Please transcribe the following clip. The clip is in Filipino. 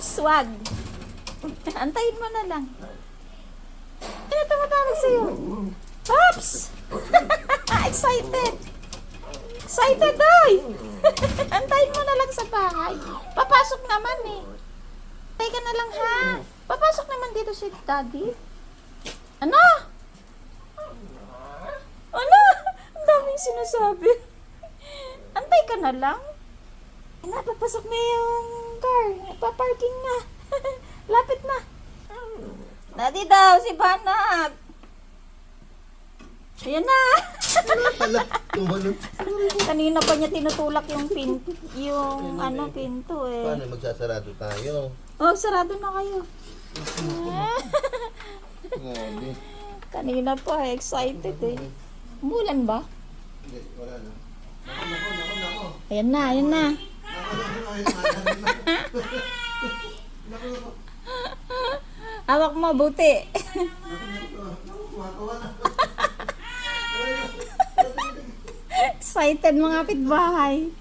Swag. Antayin mo na lang. Ano tumatawag sa'yo? Pops! Excited! Excited, ay! Antayin mo na lang sa bahay. Papasok naman eh. Antay ka na lang ha. Papasok naman dito si Daddy. Ano? Ano? Ang daming sinasabi. Antay ka na lang. Papasok na yung car. Paparking na. Lapit na. Daddy daw, si Banag. Ayan na. Hala, tumalon. Kanina pa niya tinutulak yung pinto eh. Paano magsasarado tayo? Oh, sarado na kayo. Grabe. Kanina pa, excited eh. Umulan ba? Hindi, wala na. Nako. Ayan na, ayan na. Hawak mo, buti. Excited mga kapitbahay.